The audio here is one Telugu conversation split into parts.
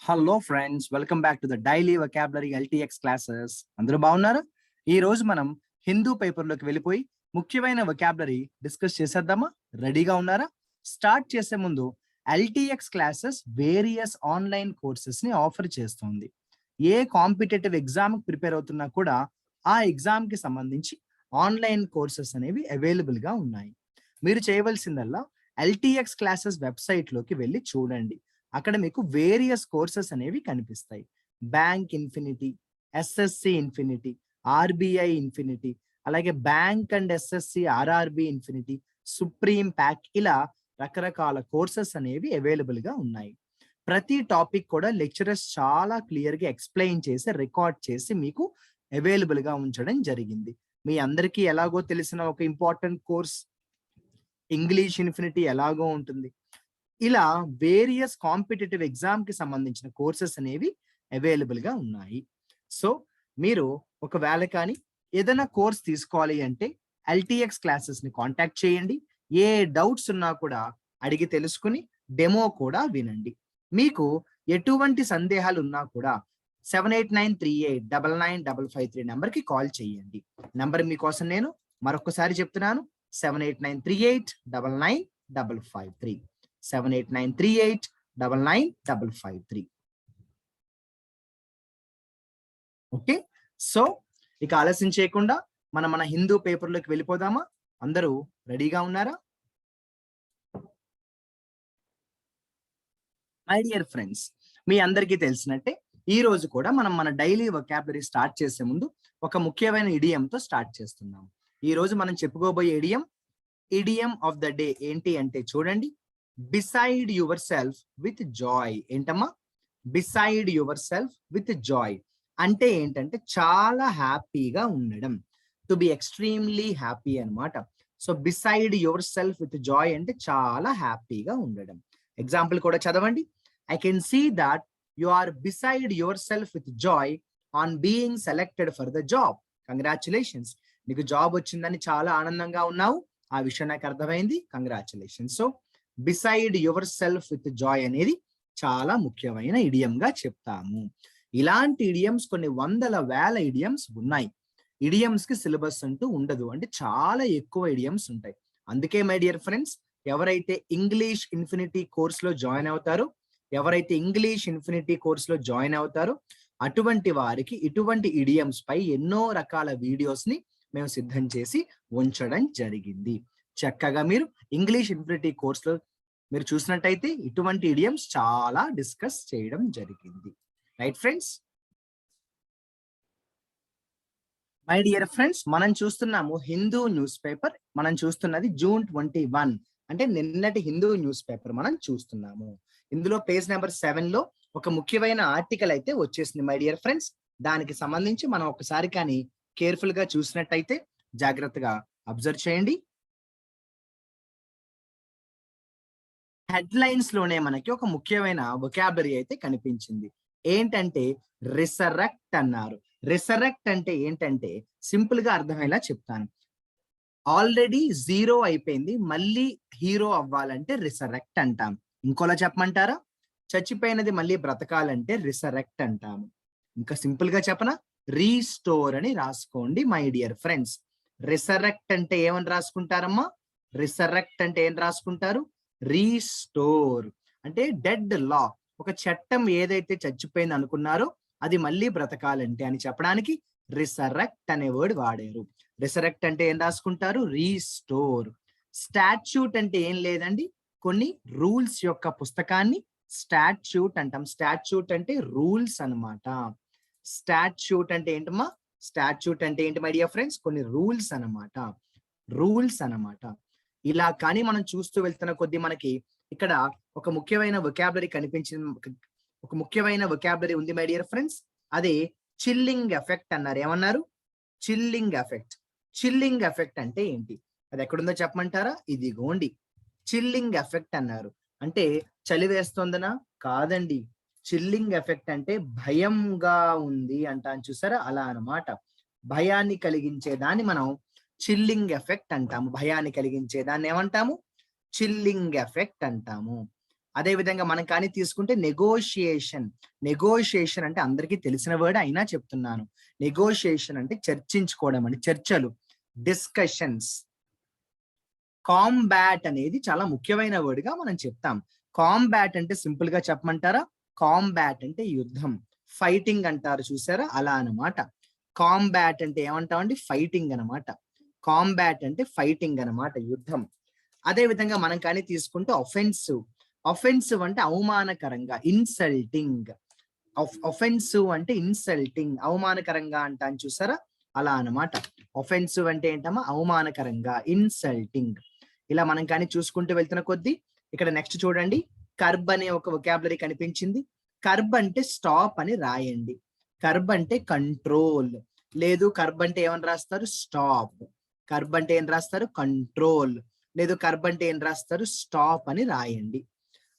Hello friends, welcome back to the daily vocabulary LTX classes. అందరూ బాగున్నారా? ఈ రోజు మనం హిందూ పేపర్లోకి వెళ్ళిపోయి ముఖ్యమైన వొకాబులరీ డిస్కస్ చేసేద్దామా? రెడీగా ఉన్నారా? స్టార్ట్ చేసే ముందు LTX classes various online courses ని ఆఫర్ చేస్తుంది. ఏ కాంపిటేటివ్ ఎగ్జామ్ ప్రిపేర్ అవుతున్నా కూడా ఆ ఎగ్జామ్ కి సంబంధించి ఆన్లైన్ కోర్సెస్ అనేవి అవైలబుల్ గా ఉన్నాయి. మీరు చేయవలసిందల్లా ఎల్టీఎక్స్ క్లాసెస్ వెబ్సైట్ లోకి వెళ్ళి చూడండి. అక్కడ మీకు వేరియస్ కోర్సెస్ అనేవి కనిపిస్తాయి. Bank infinity, SSC infinity, RBI infinity, అలాగే bank and SSC RRB infinity, supreme pack, ఇలా రకరకాల కోర్సెస్ అనేవి అవైలబుల్ గా ఉన్నాయి. ప్రతి టాపిక్ కూడా లెక్చరర్స్ చాలా క్లియర్ గా ఎక్స్ప్లెయిన్ చేసి రికార్డ్ చేసి మీకు అవైలబుల్ గా ఉంచడం జరిగింది. మీ అందరికీ ఎలాగో తెలిసిన ఒక ఇంపార్టెంట్ కోర్స్ ఇంగ్లీష్ ఇన్ఫినిటీ ఎలాగో ఉంటుంది. ఇలా వేరియస్ కాంపిటేటివ్ ఎగ్జామ్ కి సంబంధించిన కోర్సెస్ అనేవి అవైలబుల్ గా ఉన్నాయి. సో మీరు ఒకవేళ కానీ ఏదైనా కోర్స్ తీసుకోవాలి అంటే ఎల్టీఎక్స్ క్లాసెస్ ని కాంటాక్ట్ చేయండి. ఏ డౌట్స్ ఉన్నా కూడా అడిగి తెలుసుకుని డెమో కూడా వినండి. మీకు ఎటువంటి సందేహాలు ఉన్నా కూడా 7893899553 నెంబర్కి కాల్ చేయండి. నెంబర్ మీకోసం నేను మరొకసారి చెప్తున్నాను, 7893899553. 7893899553. ఓకే, సో ఇక ఆలస్యం చేయకుండా మన హిందూ పేపర్లోకి వెళ్ళిపోదామా? అందరూ రెడీగా ఉన్నారా? మై డియర్ ఫ్రెండ్స్, మీ అందరికీ తెలిసినట్టే ఈ రోజు కూడా మన డైలీ వొకాబులరీ స్టార్ట్ చేసే ముందు ఒక ముఖ్యమైన ఇడియంతో స్టార్ట్ చేస్తున్నాం. ఈ రోజు మనం చెప్పుకోబోయే ఇడియం ఆఫ్ ద డే ఏంటి అంటే చూడండి, beside yourself with joy. ఏంటమ్మా? Beside yourself with joy అంటే ఏంటంటే చాలా హ్యాపీగా ఉండడం, టు బి ఎక్స్ట్రీమ్లీ హ్యాపీ అన్నమాట. So beside yourself with joy అంటే చాలా హ్యాపీగా ఉండడం. ఎగ్జాంపుల్ కూడా చదవండి. I can see that you are beside yourself with joy on being selected for the job. Congratulations, నీకు జాబ్ వచ్చిందని చాలా ఆనందంగా ఉన్నావు. ఆ విషయం నాకు అర్థమైంది. Congratulations. So beside yourself with Joy అనేది చాలా ముఖ్యమైన ఇడియం గా చెప్తాము. ఇలాంటి ఇడియమ్స్ కొన్ని వందల వేల ఇడియమ్స్ ఉన్నాయి. ఇడియమ్స్ కి సిలబస్ అంటూ ఉండదు, అంటే చాలా ఎక్కువ ఇడియమ్స్ ఉంటాయి. అందుకే మై డియర్ ఫ్రెండ్స్, ఎవరైతే ఇంగ్లీష్ ఇన్ఫినిటీ కోర్సులో జాయిన్ అవుతారో అటువంటి వారికి ఇటువంటి ఇడియమ్స్ పై ఎన్నో రకాల వీడియోస్ ని మేము సిద్ధం చేసి ఉంచడం జరిగింది. చక్కగా మీరు ఇంగ్లీష్ ఇన్ఫినిటీ కోర్సులో మీరు చూసినట్టయితే ఇటువంటి ఇడియమ్స్ చాలా డిస్కస్ చేయడం జరిగింది. Right friends? My dear friends, మనం చూస్తున్నాము హిందూ న్యూస్ పేపర్. మనం చూస్తున్నది June 21, అంటే నిన్నటి హిందూ న్యూస్ పేపర్ మనం చూస్తున్నాము. ఇందులో పేజ్ నెంబర్ 7 లో ఒక ముఖ్యమైన ఆర్టికల్ అయితే వచ్చేసింది మై డియర్ ఫ్రెండ్స్. దానికి సంబంధించి మనం ఒకసారి కానీ కేర్ఫుల్ గా చూసినట్టయితే జాగ్రత్తగా అబ్జర్వ్ చేయండి. హెడ్లైన్స్ లోనే మనకి ఒక ముఖ్యమైన వొకాబులరీ అయితే కనిపించింది. ఏంటంటే రిసరెక్ట్ అన్నారు. రిసరెక్ట్ అంటే ఏంటంటే సింపుల్ గా అర్థమయ్యేలా చెప్తాను. ఆల్రెడీ జీరో అయిపోయింది, మళ్ళీ హీరో అవ్వాలంటే రిసరెక్ట్ అంటాం. ఇంకోలా చెప్పమంటారా? చచ్చిపోయినది మళ్ళీ బ్రతకాలంటే రిసరెక్ట్ అంటాము. ఇంకా సింపుల్ గా చెప్పనా? రీస్టోర్ అని రాసుకోండి మై డియర్ ఫ్రెండ్స్. రిసరెక్ట్ అంటే ఏమని రాసుకుంటారమ్మా? రిసరెక్ట్ అంటే ఏం రాసుకుంటారు? రీస్టోర్ అంటే డెడ్ లా, ఒక చట్టం ఏదైతే చచ్చిపోయింది అనుకున్నారో అది మళ్ళీ బ్రతకాలంటే అని చెప్పడానికి రిసరెక్ట్ అనే వర్డ్ వాడారు. రిసరెక్ట్ అంటే ఏం రాసుకుంటారు? రీస్టోర్. స్టాట్యూట్ అంటే ఏం లేదండి, కొన్ని రూల్స్ యొక్క పుస్తకాన్ని స్టాట్యూట్ అంటాం. స్టాట్యూట్ అంటే రూల్స్ అన్నమాట. స్టాట్యూట్ అంటే ఏంటమ్మా? స్టాట్యూట్ అంటే ఏంటి మై డియర్ ఫ్రెండ్స్? కొన్ని రూల్స్ అన్నమాట. రూల్స్ అన్నమాట. ఇలా కానీ మనం చూస్తూ వెళ్తున్న కొద్దీ మనకి ఇక్కడ ఒక ముఖ్యమైన వొకాబులరీ ఒక ముఖ్యమైన వొకాబులరీ ఉంది మై డియర్ ఫ్రెండ్స్. అదే చిల్లింగ్ ఎఫెక్ట్ అన్నారు. ఏమన్నారు? Chilling effect. చిల్లింగ్ ఎఫెక్ట్ అంటే ఏంటి? అది ఎక్కడుందో చెప్పమంటారా? ఇదిగోండి, చిల్లింగ్ ఎఫెక్ట్ అన్నారు. అంటే చలి వేస్తోందనా? కాదండి. చిల్లింగ్ ఎఫెక్ట్ అంటే భయంగా ఉంది అంటాను, చూసారా? అలా అన్నమాట. భయాన్ని కలిగించేదాన్ని మనం చిల్లింగ్ ఎఫెక్ట్ అంటాము. భయాన్ని కలిగించేదాన్ని ఏమంటాము? చిల్లింగ్ ఎఫెక్ట్ అంటాము. అదే విధంగా మనం కానీ తీసుకుంటే నెగోషియేషన్. నెగోషియేషన్ అంటే అందరికీ తెలిసిన వర్డ్ అయినా చెప్తున్నాను. నెగోషియేషన్ అంటే చర్చించుకోవడం అండి, చర్చలు, డిస్కషన్స్. కాంబాట్ అనేది చాలా ముఖ్యమైన వర్డ్ గా మనం చెప్తాం. కాంబాట్ అంటే సింపుల్ గా చెప్పమంటారా? కాంబాట్ అంటే యుద్ధం, ఫైటింగ్ అంటారు చూసారా, అలా అన్నమాట. కాంబాట్ అంటే ఏమంటామండి? ఫైటింగ్ అన్నమాట. కాంబాట్ అంటే ఫైటింగ్ అన్నమాట, యుద్ధం. అదే విధంగా మనం కానీ తీసుకుంటే ఒఫెన్సివ్. ఒఫెన్సివ్ అంటే అవమానకరంగా, ఇన్సల్టింగ్. ఒఫెన్సివ్ అంటే ఇన్సల్టింగ్, అవమానకరంగా అంటాను చూసారా, అలా అన్నమాట. ఒఫెన్సివ్ అంటే ఏంటమ్మా? అవమానకరంగా, ఇన్సల్టింగ్. ఇలా మనం కానీ చూసుకుంటూ వెళ్తున్న కొద్దీ ఇక్కడ నెక్స్ట్ చూడండి, కర్బ్ అనే ఒక వొకాబులరీ కనిపించింది. కర్బ్ అంటే స్టాప్ అని రాయండి. కర్బ్ అంటే కంట్రోల్. లేదు కర్బ్ అంటే ఏమని రాస్తారు? స్టాప్. కర్బ్ అంటే ఏం రాస్తారు? కంట్రోల్. లేదు కర్బ్ అంటే ఏం రాస్తారు? స్టాప్ అని రాయండి.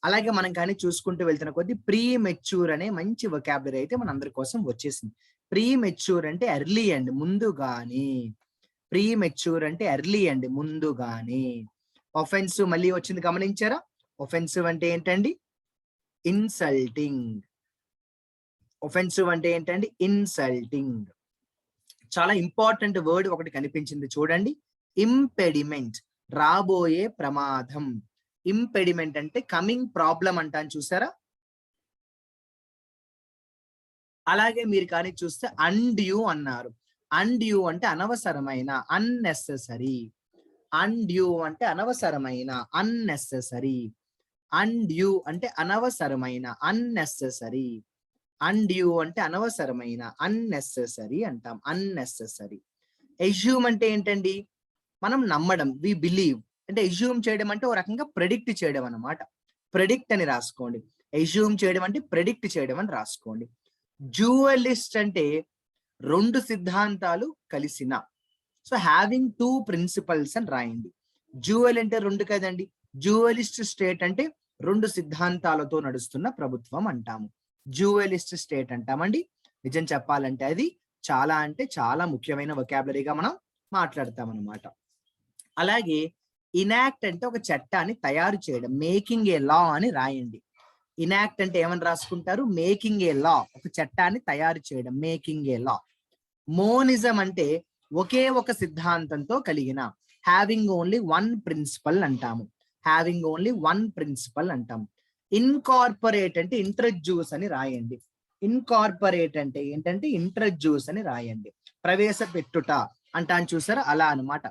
అలాగే మనం కానీ చూసుకుంటూ వెళ్తున్న కొద్దీ ప్రీ మెచ్యూర్ అనే మంచి వొకాబులరీ అయితే మన అందరి కోసం వచ్చేసింది. ప్రీ మెచ్యూర్ అంటే ఎర్లీ అండి, ముందుగాని. ప్రీ మెచ్యూర్ అంటే ఎర్లీ అండి, ముందుగాని. ఒఫెన్సివ్ మళ్ళీ వచ్చింది గమనించారా? ఒఫెన్సివ్ అంటే ఏంటండి? ఇన్సల్టింగ్. ఒఫెన్సివ్ అంటే ఏంటండి? ఇన్సల్టింగ్. చాలా ఇంపార్టెంట్ వర్డ్ ఒకటి కనిపించింది చూడండి, ఇంపెడిమెంట్, రాబోయే ప్రమాదం. ఇంపెడిమెంట్ అంటే కమింగ్ ప్రాబ్లం అంటాను చూసారా. అలాగే మీరు కానీ చూస్తే అన్డ్యూ అన్నారు. అన్డ్యూ అంటే అనవసరమైన, అన్నెసెసరీ. అన్డ్యూ అంటే అనవసరమైన, అన్నెసెసరీ. అన్డ్యూ అంటే అనవసరమైన, అన్నెసెసరీ. అన్డ్యూ అంటే అనవసరమైన, అన్నెసెసరీ అంటాం, అన్నెసెసరీ. ఎజ్యూమ్ అంటే ఏంటండి? మనం నమ్మడం, వి బిలీవ్. అంటే ఎజ్యూమ్ చేయడం అంటే ఒక రకంగా ప్రెడిక్ట్ చేయడం అన్నమాట. ప్రెడిక్ట్ అని రాసుకోండి. ఎజ్యూమ్ చేయడం అంటే ప్రెడిక్ట్ చేయడం అని రాసుకోండి. డ్యూయలిస్ట్ అంటే రెండు సిద్ధాంతాలు కలిసిన. సో హ్యావింగ్ టూ ప్రిన్సిపల్స్ అని రాయండి. డ్యూయల్ అంటే రెండు కదండి. డ్యూయలిస్ట్ స్టేట్ అంటే రెండు సిద్ధాంతాలతో నడుస్తున్న ప్రభుత్వం అంటాము. డ్యూయలిస్ట్ స్టేట్ అంటామండి. నిజం చెప్పాలంటే అది చాలా అంటే చాలా ముఖ్యమైన వొకాబులరీగా మనం మాట్లాడతాం అన్నమాట. అలాగే ఇనాక్ట్ అంటే ఒక చట్టాన్ని తయారు చేయడం, మేకింగ్ ఏ లా అని రాయండి. ఇనాక్ట్ అంటే ఏమని రాసుకుంటారు? మేకింగ్ ఏ లా, ఒక చట్టాన్ని తయారు చేయడం, మేకింగ్ ఏ లా. మోనిజం అంటే ఒకే ఒక సిద్ధాంతంతో కలిగిన, హ్యావింగ్ ఓన్లీ వన్ ప్రిన్సిపల్ అంటాము. హ్యావింగ్ ఓన్లీ వన్ ప్రిన్సిపల్ అంటాము. ఇన్కార్పొరేట్ అంటే ఇంట్రడ్యూస్ అని రాయండి. ఇన్కార్పొరేట్ అంటే ఏంటంటే ఇంట్రడ్యూస్ అని రాయండి. ప్రవేశపెట్టుట అంటాను చూసారా, అలా అన్నమాట.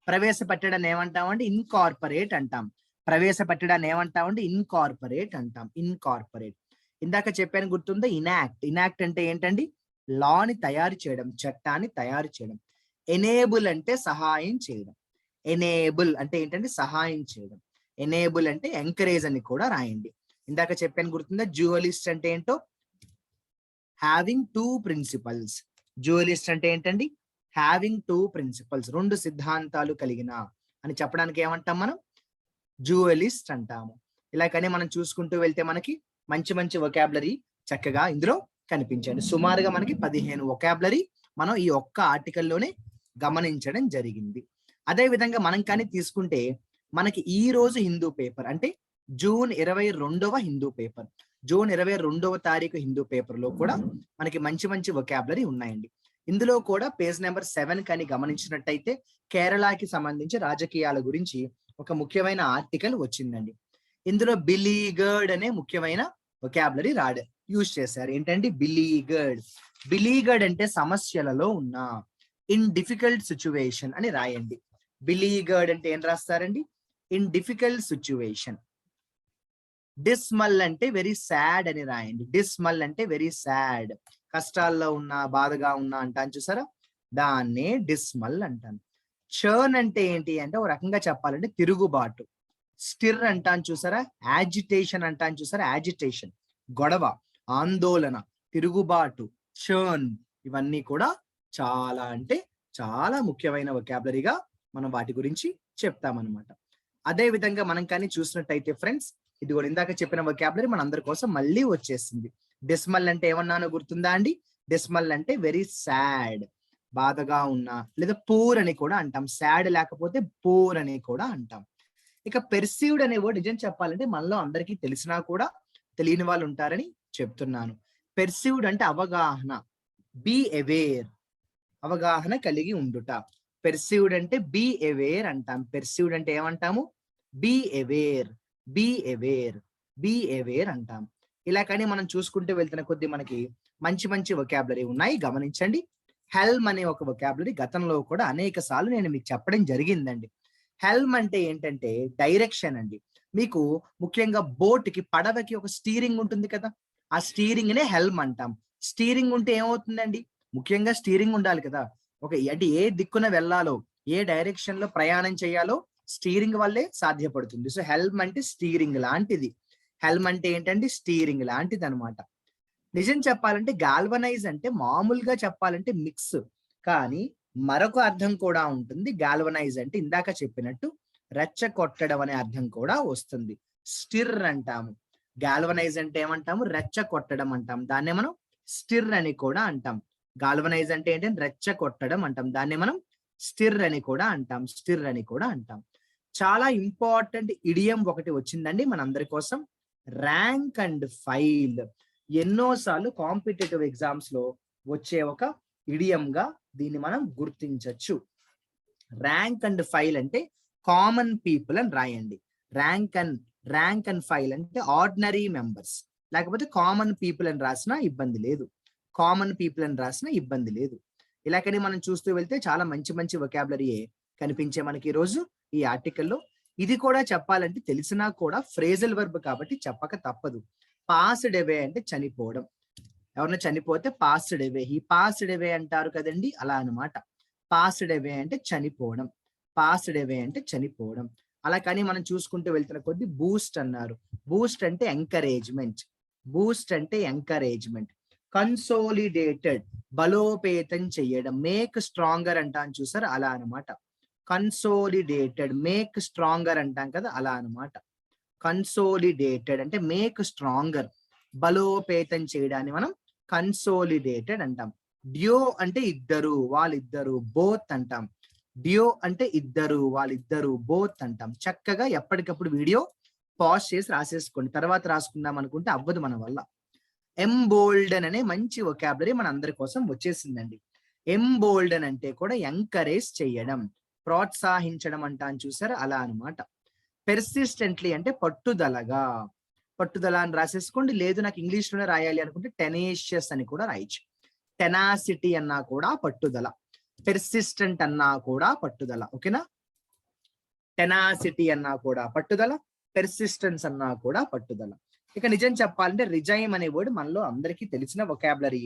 ప్రవేశపెట్టడాన్ని ఏమంటామంటే ఇన్కార్పొరేట్ అంటాం. ప్రవేశపెట్టడాన్ని ఏమంటామంటే ఇన్కార్పొరేట్ అంటాం. ఇన్కార్పొరేట్. ఇందాక చెప్పాను గుర్తుందా? ఇనాక్ట్. ఇనాక్ట్ అంటే ఏంటండి? లాని తయారు చేయడం, చట్టాన్ని తయారు చేయడం. ఎనేబుల్ అంటే సహాయం చేయడం. ఎనేబుల్ అంటే ఏంటంటే సహాయం చేయడం. ఎనేబుల్ అంటే ఎంకరేజ్ అని కూడా రాయండి. ఇందాక చెప్పాను గుర్తుందా? డ్యూయలిస్ట్ అంటే ఏంటో? Having two principles. డ్యూయలిస్ట్ అంటే ఏంటండి? హ్యావింగ్ టూ ప్రిన్సిపల్స్, రెండు సిద్ధాంతాలు కలిగిన అని చెప్పడానికి ఏమంటాం మనం? డ్యూయలిస్ట్ అంటాము. ఇలాగనే మనం చూసుకుంటూ వెళ్తే మనకి మంచి మంచి వొకాబులరీ చక్కగా ఇందులో కనిపించండి. సుమారుగా మనకి 15 వొకాబులరీ మనం ఈ ఒక్క ఆర్టికల్లోనే గమనించడం జరిగింది. అదే విధంగా మనం కానీ తీసుకుంటే మనకి ఈ రోజు హిందూ పేపర్ అంటే జూన్ 22వ హిందూ పేపర్, జూన్ 22వ తారీఖు హిందూ పేపర్ లో కూడా మనకి మంచి మంచి వొకాబులరీ ఉన్నాయండి. ఇందులో కూడా పేజ్ నెంబర్ 7 కని గమనించినట్టయితే కేరళకి సంబంధించి రాజకీయాల గురించి ఒక ముఖ్యమైన ఆర్టికల్ వచ్చిందండి. ఇందులో బిలీగర్డ్ అనే ముఖ్యమైన వొకాబులరీ యూజ్ చేశారు. ఏంటంటే బిలీగర్డ్. బిలీగర్డ్ అంటే సమస్యలలో ఉన్న, ఇన్ డిఫికల్ట్ సిచ్యువేషన్ అని రాయండి. బిలీగర్డ్ అంటే ఏం రాస్తారండి? In difficult situation. డిస్మల్ అంటే వెరీ సాడ్ అని రాయండి. డిస్మల్ అంటే వెరీ సాడ్, కష్టాల్లో ఉన్నా, బాధగా ఉన్నా అంటాను చూసారా, దాన్నే డిస్మల్ అంటాను. చర్న్ అంటే ఏంటి అంటే ఒక రకంగా చెప్పాలంటే తిరుగుబాటు. స్టిర్ అంటాను చూసారా, యాజిటేషన్ అంటాను చూసారా, యాజిటేషన్ గొడవ, ఆందోళన, తిరుగుబాటు, చర్న్, ఇవన్నీ కూడా చాలా అంటే చాలా ముఖ్యమైన వొకాబులరీగా మనం వాటి గురించి చెప్తామన్నమాట. అదే విధంగా మనం కానీ చూసినట్టయితే ఫ్రెండ్స్, ఇది కూడా ఇందాక చెప్పిన వొకాబులరీ మన అందరి కోసం మళ్ళీ వచ్చేసింది. డిస్మల్ అంటే ఏమన్నానో గుర్తుందా అండి? డిస్మల్ అంటే వెరీ సాడ్, బాధగా ఉన్నా, లేదా పూర్ అని కూడా అంటాం. సాడ్ లేకపోతే పూర్ అని కూడా అంటాం. ఇక పెర్సీవ్డ్ అనే వర్డ్ నిజం చెప్పాలంటే మనలో అందరికీ తెలిసినా కూడా తెలియని వాళ్ళు ఉంటారని చెప్తున్నాను. పెర్సీవ్డ్ అంటే అవగాహన, బీ అవేర్, అవగాహన కలిగి ఉండుట. పెర్సీవ్డ్ అంటే బీ అవేర్ అంటాం. పెర్సీవ్డ్ అంటే ఏమంటాము? Be aware, be aware, be aware అంటాం. ఇలా కానీ మనం చూసుకుంటూ వెళ్తున్న కొద్దీ మనకి మంచి మంచి వొకాబులరీ ఉన్నాయి, గమనించండి. హెల్మ్ అనే ఒక వొకాబులరీ గతంలో కూడా అనేక సార్లు నేను మీకు చెప్పడం జరిగిందండి. హెల్మ్ అంటే ఏంటంటే డైరెక్షన్ అండి. మీకు ముఖ్యంగా బోట్‌కి, పడవకి ఒక స్టీరింగ్ ఉంటుంది కదా! ఆ స్టీరింగ్ నే హెల్మ్ అంటాం. స్టీరింగ్ ఉంటే ఏమవుతుందండి? ముఖ్యంగా స్టీరింగ్ ఉండాలి కదా! అంటే ఏ దిక్కున వెళ్ళాలో, ఏ డైరెక్షన్ లో ప్రయాణం చేయాలో స్టీరింగ్ వల్లే సాధ్యపడుతుంది. సో హెల్మ్ అంటే స్టీరింగ్ లాంటిది. హెల్మ్ అంటే ఏంటంటే స్టీరింగ్ లాంటిది అనమాట. నిజం చెప్పాలంటే గాల్వనైజ్ అంటే మామూలుగా చెప్పాలంటే మిక్స్, కానీ మరొక అర్థం కూడా ఉంటుంది. గాల్వనైజ్ అంటే ఇందాక చెప్పినట్టు రెచ్చగొట్టడం అనే అర్థం కూడా వస్తుంది. స్టిర్ అంటాము. గాల్వనైజ్ అంటే ఏమంటాము? రెచ్చగొట్టడం అంటాం. దాన్నే మనం స్టిర్ అని కూడా అంటాం. గాల్వనైజ్ అంటే ఏంటంటే రెచ్చగొట్టడం అంటాం. దాన్ని మనం స్టిర్ అని కూడా అంటాం. స్టిర్ అని కూడా అంటాం. చాలా ఇంపార్టెంట్ ఇడియం ఒకటి వచ్చిందండి మనందరి కోసం. Rank and file. ఎన్నోసార్లు కాంపిటేటివ్ ఎగ్జామ్స్ లో వచ్చే ఒక ఇడియం గా దీన్ని మనం గుర్తించవచ్చు. ర్యాంక్ అండ్ ఫైల్ అంటే కామన్ పీపుల్ అని రాయండి. ర్యాంక్ అండ్ ఫైల్ అంటే ఆర్డినరీ మెంబర్స్, లేకపోతే కామన్ పీపుల్ అని రాసినా ఇబ్బంది లేదు. కామన్ పీపుల్ అని రాసినా ఇబ్బంది లేదు. ఇలాగని మనం చూస్తూ వెళ్తే చాలా మంచి మంచి వొకాబులరీయే కనిపించే మనకి ఈ రోజు ఈ ఆర్టికల్లో. ఇది కూడా చెప్పాలంటే తెలిసినా కూడా ఫ్రేజల్ వర్బ్ కాబట్టి చెప్పక తప్పదు. పాస్డ్ అవే అంటే చనిపోవడం. ఎవరైనా చనిపోతే passed away, he passed away అంటారు కదండి, అలా అన్నమాట. పాస్డ్ అవే అంటే చనిపోవడం. పాస్డ్ అవే అంటే చనిపోవడం. అలా కానీ మనం చూసుకుంటూ వెళ్తున్న కొద్ది బూస్ట్ అన్నారు. బూస్ట్ అంటే ఎంకరేజ్మెంట్. బూస్ట్ అంటే ఎంకరేజ్మెంట్. కన్సోలిడేటెడ్, బలోపేతం చేయడం. మేక్ స్ట్రాంగర్ అంటాం చూసారు, అలా అన్నమాట. కన్సోలిడేటెడ్, మేక్ స్ట్రాంగర్ అంటాం కదా, అలా అన్నమాట. కన్సోలిడేటెడ్ అంటే మేక్ స్ట్రాంగర్, బలోపేతం చేయడాన్ని మనం కన్సోలిడేటెడ్ అంటాం. డ్యో అంటే ఇద్దరు, వాళ్ళిద్దరు, బోత్ అంటాం. డ్యో అంటే ఇద్దరు, వాళ్ళిద్దరు, బోత్ అంటాం. చక్కగా ఎప్పటికప్పుడు వీడియో పాజ్ చేసి రాసేసుకోండి. తర్వాత రాసుకుందాం అనుకుంటే అవ్వదు మన వల్ల. ఎంబోల్డన్ అనే మంచి వొకాబులరీ మన అందరి కోసం వచ్చేసిందండి. ఎంబోల్డన్ అంటే కూడా ఎంకరేజ్ చేయడం, ప్రోత్సహించడం అంటాను చూసారా, అలా అన్నమాట. పెర్సిస్టెంట్లీ అంటే పట్టుదలగా, పట్టుదల అని రాసేసుకోండి. లేదు నాకు ఇంగ్లీష్ లోనే రాయాలి అనుకుంటే టెనేషియస్ అని కూడా రాయొచ్చు. టెనాసిటీ అన్నా కూడా పట్టుదల, పెర్సిస్టెంట్ అన్నా కూడా పట్టుదల. ఓకేనా? టెనాసిటీ అన్నా కూడా పట్టుదల, పెర్సిస్టెన్స్ అన్నా కూడా పట్టుదల. ఇక నిజం చెప్పాలంటే రిజైమ్ అనే వర్డ్ మనలో అందరికీ తెలిసిన వొకాబులరీ.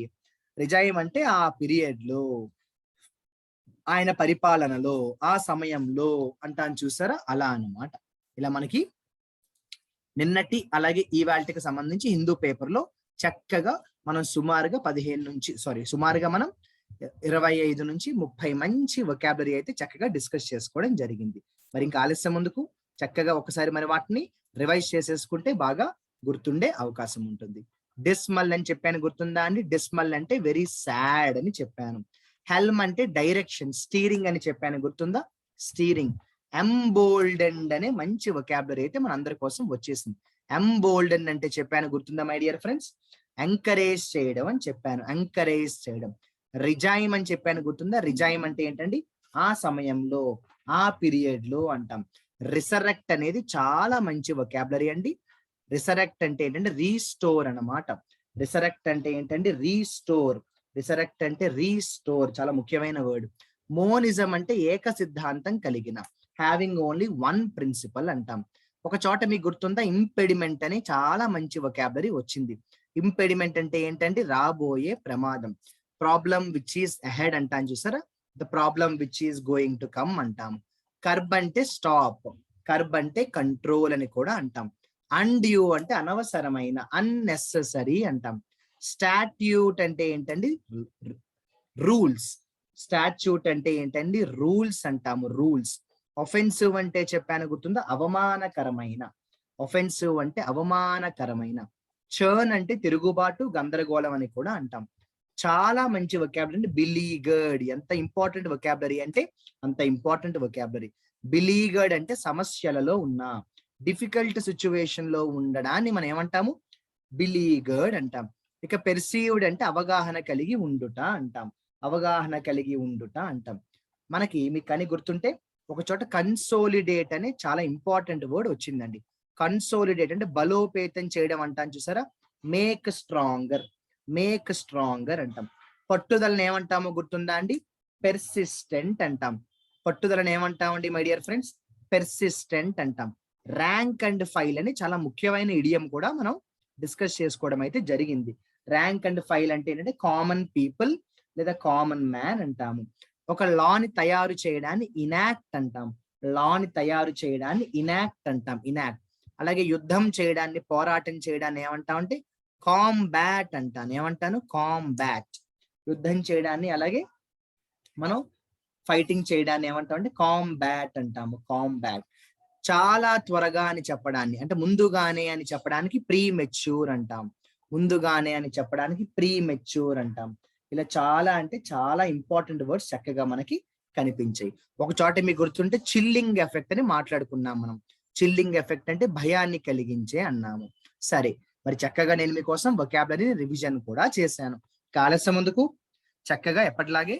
రిజైమ్ అంటే ఆ పీరియడ్ లో, ఆయన పరిపాలనలో, ఆ సమయంలో అంటాను చూసారా, అలా అన్నమాట. ఇలా మనకి నిన్నటి అలాగే ఈవాల్టికి సంబంధించి హిందూ పేపర్ లో చక్కగా మనం సుమారుగా 25 నుంచి 30 మంచి వొకాబులరీ అయితే చక్కగా డిస్కస్ చేసుకోవడం జరిగింది. మరి ఇంకా ఆలస్యం ముందుకు చక్కగా ఒకసారి మరి వాటిని రివైజ్ చేసేసుకుంటే బాగా గుర్తుండే అవకాశం ఉంటుంది. డిస్మల్ అని చెప్పాను, గుర్తుందా అండి? డిస్మల్ అంటే వెరీ సాడ్ అని చెప్పాను. హెల్మ్ అంటే డైరెక్షన్, స్టీరింగ్ అని చెప్పాను, గుర్తుందా? స్టీరింగ్. ఎంబోల్డెండ్ అనే మంచి వొకాబులరీ అయితే మన అందరి కోసం వచ్చేసింది. ఎంబోల్డెండ్ అంటే చెప్పాను, గుర్తుందా మై డియర్ ఫ్రెండ్స్? ఎంకరేజ్ చేయడం అని చెప్పాను, ఎంకరేజ్ చేయడం. రిజైమ్ అని చెప్పాను, గుర్తుందా? రిజైమ్ అంటే ఏంటండి? ఆ సమయంలో, ఆ పీరియడ్ లో అంటాం. రిసరెక్ట్ అనేది చాలా మంచి వొకాబులరీ అండి. రిసరెక్ట్ అంటే ఏంటంటే రీస్టోర్ అన్నమాట. రిసరెక్ట్ అంటే ఏంటంటే రీస్టోర్. రిసరెక్ట్ అంటే రీస్టోర్, చాలా ముఖ్యమైన వర్డ్. మోనిజం అంటే ఏక సిద్ధాంతం కలిగిన, హ్యావింగ్ ఓన్లీ వన్ ప్రిన్సిపల్ అంటాం. ఒక చోట మీకు గుర్తుందా? ఇంపెడిమెంట్ అని చాలా మంచి వొకాబులరీ వచ్చింది. ఇంపెడిమెంట్ అంటే ఏంటంటే రాబోయే ప్రమాదం. ప్రాబ్లం విచ్ ఈస్ అహెడ్ అంటాం చూసారా, the problem which is going to come అంటాం. కర్బ్ అంటే స్టాప్, కర్బ్ అంటే కంట్రోల్ అని కూడా అంటాం. అన్డ్యూ అంటే అనవసరమైన, అన్నెసెసరీ అంటాం. స్టాట్యూట్ అంటే ఏంటండి? రూల్స్. స్టాట్యూట్ అంటే ఏంటండి? రూల్స్ అంటాము, రూల్స్. ఒఫెన్సివ్ అంటే చెప్పాను, గుర్తుందా? అవమానకరమైన. ఒఫెన్సివ్ అంటే అవమానకరమైన. చర్న్ అంటే తిరుగుబాటు, గందరగోళం అని కూడా అంటాం. చాలా మంచి వొకాబులరీ. బిలీగర్డ్ ఎంత ఇంపార్టెంట్ వొకాబులరీ అంటే అంత ఇంపార్టెంట్ వొకాబులరీ. బిలీగర్డ్ అంటే సమస్యలలో ఉన్నా, డిఫికల్ట్ సిచ్యువేషన్ లో ఉండడాన్ని మనం ఏమంటాము, బిలీగర్డ్ అంటాం. ఇక పెర్సీవ్డ్ అంటే అవగాహన కలిగి ఉండుట అంటాం, అవగాహన కలిగి ఉండుట అంటాం. మనకి మీకు కానీ గుర్తుంటే ఒక చోట కన్సోలిడేట్ అనే చాలా ఇంపార్టెంట్ వర్డ్ వచ్చిందండి. కన్సోలిడేట్ అంటే బలోపేతం చేయడం అంటాం చూసారా, మేక్ స్ట్రాంగర్, మేక్ స్ట్రాంగర్ అంటాం. పట్టుదలని ఏమంటామో గుర్తుందా అండి, పెర్సిస్టెంట్ అంటాం. పట్టుదలని ఏమంటామండి మై డియర్ ఫ్రెండ్స్, పెర్సిస్టెంట్ అంటాం. ర్యాంక్ అండ్ ఫైల్ అని చాలా ముఖ్యమైన ఇడియం కూడా మనం డిస్కస్ చేసుకోవడం అయితే జరిగింది. ర్యాంక్ అండ్ ఫైల్ అంటే ఏంటంటే కామన్ పీపుల్ లేదా కామన్ మ్యాన్ అంటాము. ఒక లాని తయారు చేయడాన్ని ఇనాక్ట్ అంటాం, లాని తయారు చేయడాన్ని ఇనాక్ట్ అంటాం, ఇనాక్ట్. అలాగే యుద్ధం చేయడాన్ని, పోరాటం చేయడాన్ని ఏమంటాం అంటే కాంబాట్ అంటాను, ఏమంటాను, కాంబాట్. యుద్ధం చేయడాన్ని అలాగే మనం ఫైటింగ్ చేయడాన్ని ఏమంటాం అంటే కాంబాట్ అంటాము, కాంబాట్. చాలా త్వరగా అని చెప్పడాన్ని అంటే ముందుగానే అని చెప్పడానికి ప్రీ మెచ్యూర్ అంటాం, ముందుగానే అని చెప్పడానికి ప్రీ మెచ్యూర్ అంటాం. ఇలా చాలా అంటే చాలా ఇంపార్టెంట్ వర్డ్స్ చక్కగా మనకి కనిపించాయి. ఒక చోట మీకు గుర్తుంటే చిల్లింగ్ ఎఫెక్ట్ అని మాట్లాడుకున్నాం మనం. చిల్లింగ్ ఎఫెక్ట్ అంటే భయాన్ని కలిగించే అన్నాము. సరే, మరి చక్కగా నేను మీకోసం వొకాబులరీ రివిజన్ కూడా చేశాను. ఆలస్యం ముందుకు చక్కగా ఎప్పటిలాగే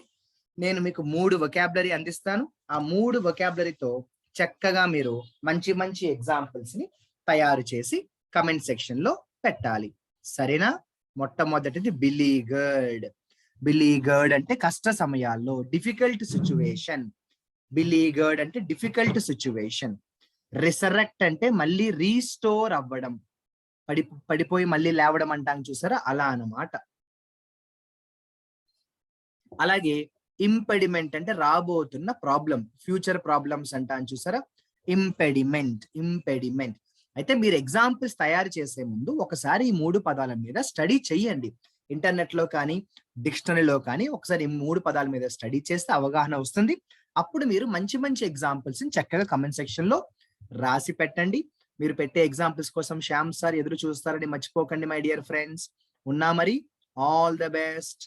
నేను మీకు 3 వొకాబులరీ అందిస్తాను. ఆ 3 వొకాబులరీతో చక్కగా మీరు మంచి మంచి ఎగ్జాంపుల్స్ ని తయారు చేసి కమెంట్ సెక్షన్ లో పెట్టాలి, సరేనా? మొట్టమొదటిది బిలీగర్డ్. బిలీగర్డ్ అంటే కష్ట సమయాల్లో, డిఫికల్ట్ సిచ్యువేషన్. బిలీగర్డ్ అంటే డిఫికల్ట్ సిచ్యువేషన్. రిసరెక్ట్ అంటే మళ్ళీ రీస్టోర్ అవ్వడం, పడిపోయి మళ్ళీ లేవడం అంటాం చూసారా, అలా అన్నమాట. అలాగే ఇంపెడిమెంట్ అంటే రాబోతున్న ప్రాబ్లం, ఫ్యూచర్ ప్రాబ్లమ్స్ అంటాం చూసారా, ఇంపెడిమెంట్, ఇంపెడిమెంట్. అయితే మీరు ఎగ్జాంపుల్స్ తయారు చేసే ముందు ఒకసారి ఈ 3 పదాల మీద స్టడీ చేయండి. ఇంటర్నెట్ లో కానీ డిక్షనరీలో కానీ ఒకసారి ఈ 3 పదాల మీద స్టడీ చేస్తే అవగాహన వస్తుంది. అప్పుడు మీరు మంచి మంచి ఎగ్జాంపుల్స్ చక్కగా కమెంట్ సెక్షన్ లో రాసి పెట్టండి. మీరు పెట్టే ఎగ్జాంపుల్స్ కోసం శ్యామ్ సార్ ఎదురు చూస్తారని మర్చిపోకండి మై డియర్ ఫ్రెండ్స్. ఉన్నా మరి, ఆల్ ద బెస్ట్.